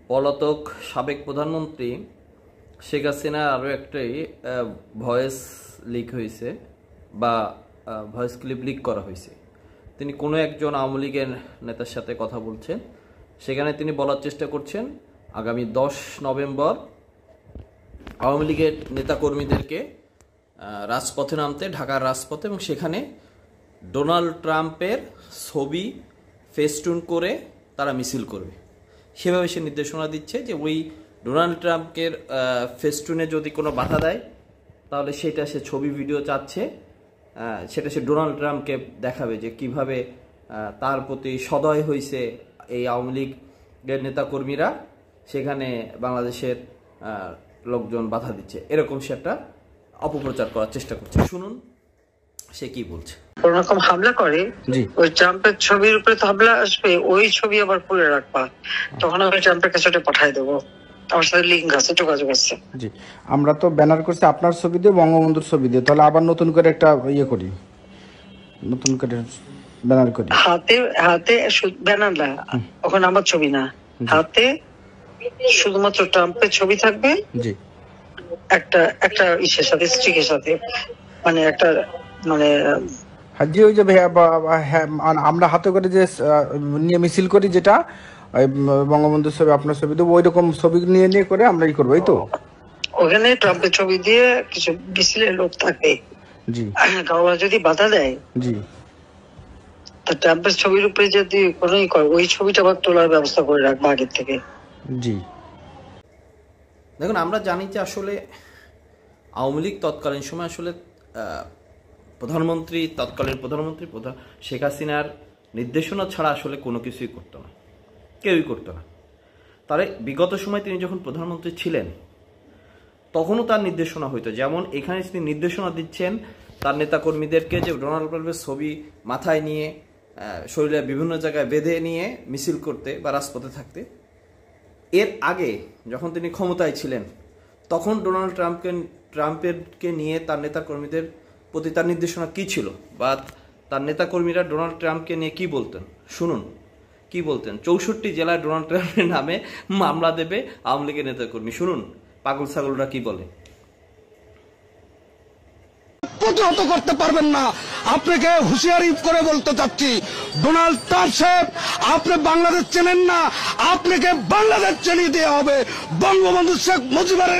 পলাতক সাবেক প্রধানমন্ত্রী শেখ হাসিনার আরও একটি ভয়েস লিক হয়েছে বা ভয়েস ক্লিপ লিক করা হয়েছে। তিনি কোনো একজন আওয়ামী লীগের নেতার সাথে কথা বলছেন। সেখানে তিনি বলার চেষ্টা করছেন আগামী 10 নভেম্বর আওয়ামী লীগের নেতাকর্মীদেরকে রাজপথে নামতে, ঢাকার রাজপথে, এবং সেখানে ডোনাল্ড ট্রাম্পের ছবি ফেস্টুন করে তারা মিছিল করবে। সেভাবে সে নির্দেশনা দিচ্ছে যে ওই ডোনাল্ড ট্রাম্পের ফেস্টুনে যদি কোনো বাধা দেয় তাহলে সেটা সে ছবি ভিডিও চাচ্ছে, সেটা সে ডোনাল্ড ট্রাম্পকে দেখাবে যে কিভাবে তার প্রতি সদয় হয়েছে এই আওয়ামী লীগের নেতাকর্মীরা, সেখানে বাংলাদেশের লোকজন বাধা দিচ্ছে। এরকম সে একটা অপপ্রচার করার চেষ্টা করছে। শুনুন সে কি বলছে। কোন রকম হামলা করে ওই ট্রাম্পের ছবির উপরে তো হামলা আসবে, ওই ছবি আবার খুলে রাখবা, তখন আমি ট্রাম্পের কাছে পাঠাই দেবো। আমার সাথে লিঙ্ক আছে, যোগাযোগ আছে। জি, আমরা তো ব্যানার করছি আপনার ছবি দিয়ে, বঙ্গবন্ধুর ছবি দিয়ে, তাহলে আবার নতুন করে একটা ইয়ে করি, নতুন করে ব্যানার করি। হাতে ব্যানার না, ওখানে আমার ছবি না, হাতে শুধুমাত্র ট্রাম্পের ছবি থাকবে। জি, একটা ইসের সাথে, স্ট্রিকের সাথে, মানে একটা মানে জি, ওই যে আমরা হাতে করে যে নিয়ে মিছিল করি, যেটা বঙ্গবন্ধুর ছবি আপনার ছবি দেবো, ওই রকম ছবি নিয়ে নিয়ে করে আমরা ই করবো। এই তো ওখানে ট্রাম্পের ছবি দিয়ে কিছু মিছিলের লোক থাকে। জি, কাউরা যদি বাধা দেয়, জি, ট্রাম্পের ছবির উপরে যদি কোনোই করে, ওই ছবিটা আবার তোলার ব্যবস্থা করে রাখবো আগের থেকে। জি, দেখুন আমরা জানি যে আসলে আওয়ামী লীগ তৎকালীন সময় আসলে তৎকালীন প্রধানমন্ত্রী শেখ হাসিনার নির্দেশনা ছাড়া আসলে কোনো কিছুই করতো না, কেউই করতো না। তাহলে বিগত সময় তিনি যখন প্রধানমন্ত্রী ছিলেন তখনও তার নির্দেশনা হইতো। যেমন এখানে তিনি নির্দেশনা দিচ্ছেন তার নেতাকর্মীদেরকে যে ডোনাল্ড ট্রাম্পের ছবি মাথায় নিয়ে শরীরে বিভিন্ন জায়গায় বেঁধে নিয়ে মিছিল করতে বা রাজপথে থাকতে। এর আগে যখন তিনি ক্ষমতায় ছিলেন তখন ডোনাল্ড ট্রাম্পকে নিয়ে তার নেতাকর্মীদের প্রতি তার নির্দেশনা কী ছিল, বা তার নেতাকর্মীরা ডোনাল্ড ট্রাম্পকে নিয়ে কি বলতেন। শুনুন কি বলতেন। 64 জেলায় ডোনাল্ড ট্রাম্পের নামে মামলা দেবে আওয়ামী লীগের নেতাকর্মী। শুনুন পাগল ছাগলরা কি বলে। প্রতিহত করতে পারবেন না। আপনাকে হুঁশিয়ারি করে বলতে চাচ্ছি, ডোনাল্ড ট্রাম্প সাহেব, আপনি বাংলাদেশ চেনেন না, আপনাকে বাংলাদেশ চিনিয়ে দেওয়া হবে। বঙ্গবন্ধু শেখ মুজিবের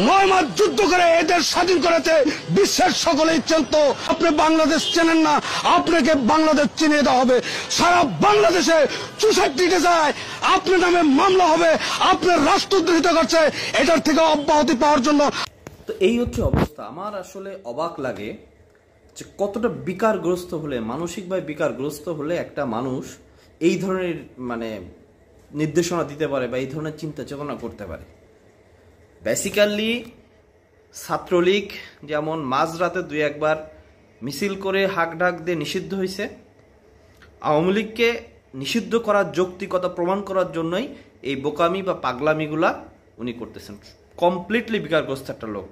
9 মাস যুদ্ধ করে এদের স্বাধীন করেছে, বিশ্বের সকলেই চিনত। আপনি বাংলাদেশ চেনেন না, আপনাকে বাংলাদেশ চিনিয়ে দেওয়া হবে। সারা বাংলাদেশে 64 যায় আপনার নামে মামলা হবে, আপনার রাষ্ট্রদ্রোহিত করছে, এটার থেকে অব্যাহতি পাওয়ার জন্য। তো এই হচ্ছে অবস্থা। আমার আসলে অবাক লাগে যে কতটা বিকারগ্রস্ত হলে, মানসিকভাবে বিকারগ্রস্ত হলে একটা মানুষ এই ধরনের নির্দেশনা দিতে পারে বা এই ধরনের চিন্তা চেতনা করতে পারে। বেসিক্যালি ছাত্রলীগ যেমন মাঝরাতে 2-1 মিছিল করে হাক ডাক দিয়ে নিষিদ্ধ হয়েছে, আওয়ামী লীগকে নিষিদ্ধ করার যৌক্তিকতা প্রমাণ করার জন্যই এই বোকামি বা পাগলামিগুলা উনি করতেছেন। কমপ্লিটলি বিকারগ্রস্ত একটা লোক।